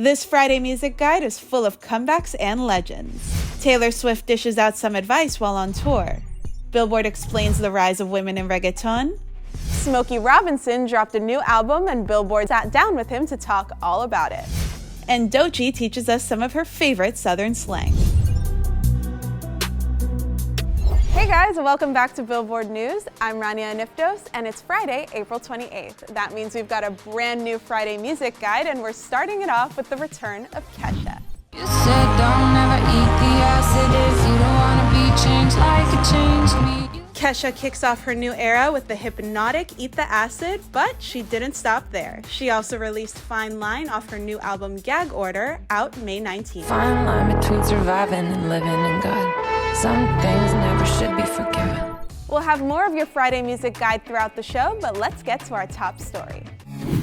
This Friday Music Guide is full of comebacks and legends. Taylor Swift dishes out some advice while on tour. Billboard explains the rise of women in reggaeton. Smokey Robinson dropped a new album and Billboard sat down with him to talk all about it. And Doechii teaches us some of her favorite Southern slang. Hey guys, welcome back to Billboard News. I'm Rania Aniftos, and it's Friday, April 28th. That means we've got a brand new Friday music guide, and we're starting it off with the return of Kesha. You said don't ever eat the acid if you don't want to be changed like it changed me. Kesha kicks off her new era with the hypnotic Eat the Acid, but she didn't stop there. She also released Fine Line off her new album Gag Order, out May 19th. Fine line between surviving and living in God. Some things never should be forgiven. We'll have more of your Friday music guide throughout the show, but let's get to our top story.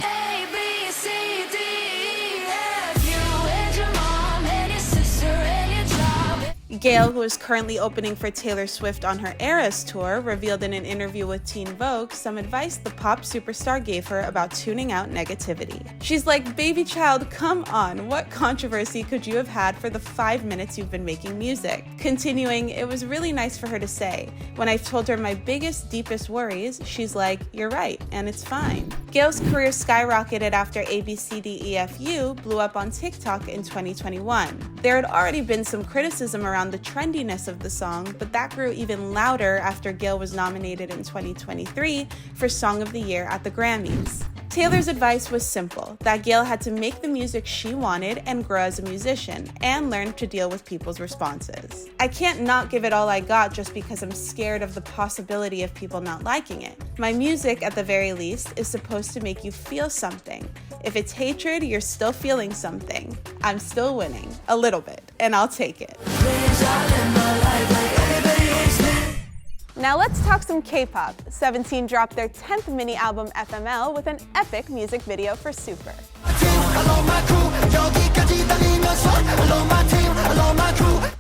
A, B, C, D, E, F, you and your mom and your sister and your job. Gayle, who is currently opening for Taylor Swift on her Eras tour, revealed in an interview with Teen Vogue some advice the pop superstar gave her about tuning out negativity. She's like, "Baby child, come on, what controversy could you have had for the 5 minutes you've been making music?" Continuing, it was really nice for her to say, "When I told her my biggest, deepest worries, she's like, you're right, and it's fine." Gayle's career skyrocketed after abcdefu blew up on TikTok in 2021. There had already been some criticism around the trendiness of the song, but that grew even louder after Gayle was nominated in 2023 for Song of the Year at the Grammys. Taylor's advice was simple, that Gayle had to make the music she wanted and grow as a musician, and learn to deal with people's responses. "I can't not give it all I got just because I'm scared of the possibility of people not liking it. My music, at the very least, is supposed to make you feel something. If it's hatred, you're still feeling something. I'm still winning, a little bit, and I'll take it." Now let's talk some K-pop. 17 dropped their 10th mini-album FML with an epic music video for Super.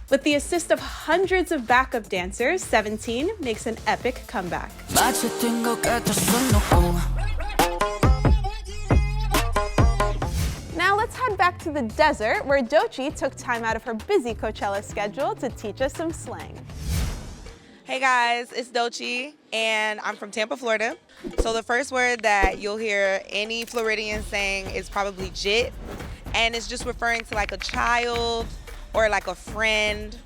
With the assist of hundreds of backup dancers, 17 makes an epic comeback. Now let's head back to the desert, where Doechii took time out of her busy Coachella schedule to teach us some slang. Hey guys, it's Doechii, and I'm from Tampa, Florida. So the first word that you'll hear any Floridian saying is probably jit, and it's just referring to like a child or like a friend.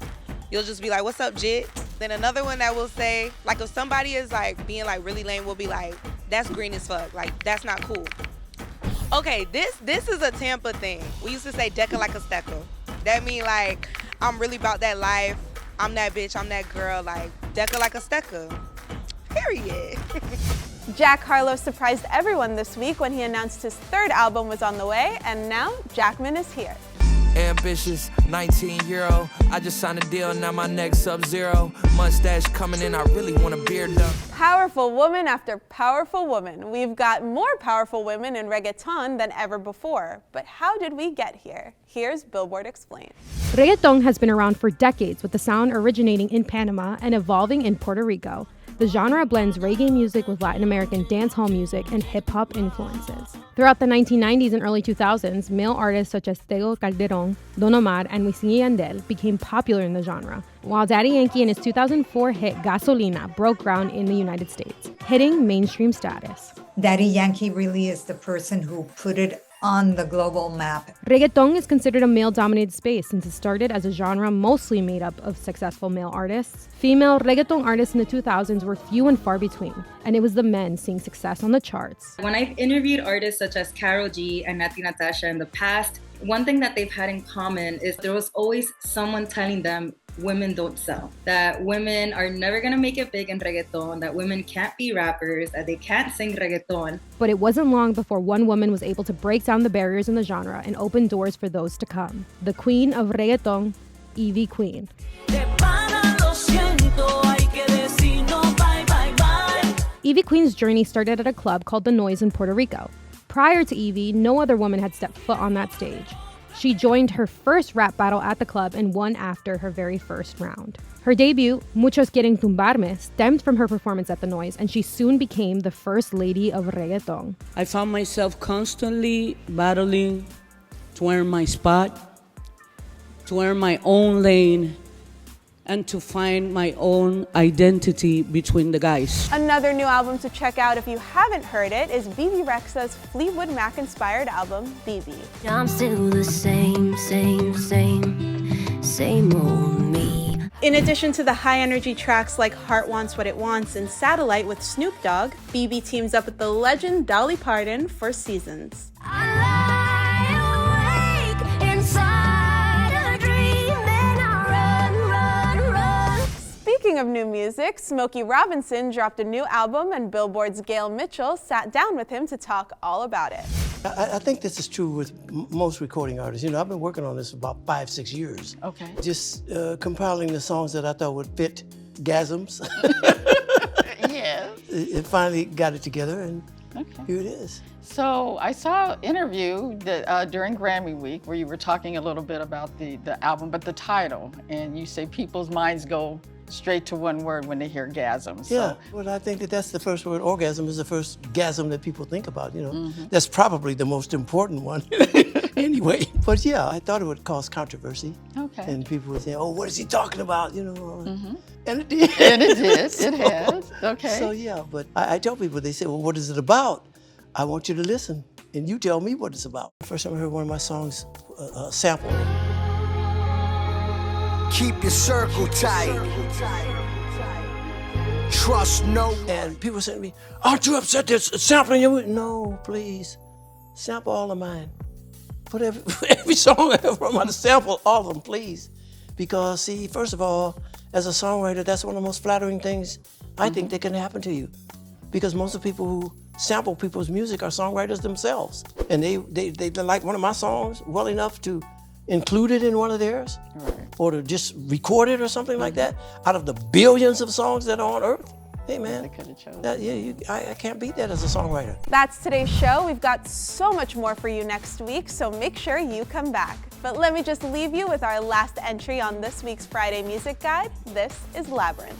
You'll just be like, "What's up, jit?" Then another one that we'll say, like if somebody is like being like really lame, we'll be like, "That's green as fuck, like that's not cool." Okay, this is a Tampa thing. We used to say "Deca like a stecker." That mean like I'm really about that life. I'm that bitch, I'm that girl, like, Deca like a stecker. Period. Jack Harlow surprised everyone this week when he announced his third album was on the way, and now Jackman is here. Ambitious, 19-year-old. I just signed a deal, now my next Sub-Zero. Mustache coming in, I really want a beard done. Powerful woman after powerful woman. We've got more powerful women in reggaeton than ever before. But how did we get here? Here's Billboard Explained. Reggaeton has been around for decades, with the sound originating in Panama and evolving in Puerto Rico. The genre blends reggae music with Latin American dancehall music and hip-hop influences. Throughout the 1990s and early 2000s, male artists such as Tego Calderón, Don Omar, and Wisin y Yandel became popular in the genre, while Daddy Yankee and his 2004 hit Gasolina broke ground in the United States, hitting mainstream status. Daddy Yankee really is the person who put it on the global map. Reggaeton is considered a male-dominated space since it started as a genre mostly made up of successful male artists. Female reggaeton artists in the 2000s were few and far between, and it was the men seeing success on the charts. When I've interviewed artists such as Karol G and Nati Natasha in the past, one thing that they've had in common is there was always someone telling them women don't sell, that women are never gonna make it big in reggaeton, that women can't be rappers, that they can't sing reggaeton. But it wasn't long before one woman was able to break down the barriers in the genre and open doors for those to come. The queen of reggaeton, Ivy Queen. Ivy Queen's journey started at a club called The Noise in Puerto Rico. Prior to Ivy, no other woman had stepped foot on that stage. She joined her first rap battle at the club and won after her very first round. Her debut, Muchos Quieren Tumbarme, stemmed from her performance at The Noise, and she soon became the first lady of reggaeton. I found myself constantly battling to earn my spot, to earn my own lane, and to find my own identity between the guys. Another new album to check out if you haven't heard it is Bebe Rexha's Fleetwood Mac-inspired album, Bebe. I'm still the same old me. In addition to the high-energy tracks like Heart Wants What It Wants and Satellite with Snoop Dogg, Bebe teams up with the legend Dolly Parton for Seasons. I lie awake inside a dream and I run. Speaking of new music, Smokey Robinson dropped a new album and Billboard's Gayle Mitchell sat down with him to talk all about it. I think this is true with most recording artists. You know, I've been working on this for about 5-6 years. Okay. Just compiling the songs that I thought would fit gasms. Yes. It finally got it together, and Okay. here it is. So I saw an interview that, during Grammy Week where you were talking a little bit about the album, but the title, and you say people's minds go straight to one word when they hear gasm. So. Yeah, well, I think that that's the first word. Orgasm is the first gasm that people think about, you know. That's probably the most important one anyway. But yeah, I thought it would cause controversy. Okay. And people would say, oh, what is he talking about, you know. And it did. And it did, it has, okay. So yeah, but I tell people, they say, well, what is it about? I want you to listen, and you tell me what it's about. First time I heard one of my songs sampled. Keep your circle tight. Trust no. And people said to me, aren't you upset that sampling your? No, please. Sample all of mine. Put every song I ever wrote, to sample all of them, please. Because see, first of all, as a songwriter, that's one of the most flattering things I think that can happen to you. Because most of the people who sample people's music are songwriters themselves. And they like one of my songs well enough to include it in one of theirs, or to just record it or something like that, out of the billions of songs that are on earth. Hey man, I can't beat that as a songwriter. That's today's show. We've got so much more for you next week, so make sure you come back. But let me just leave you with our last entry on this week's Friday Music Guide. This is Labrinth.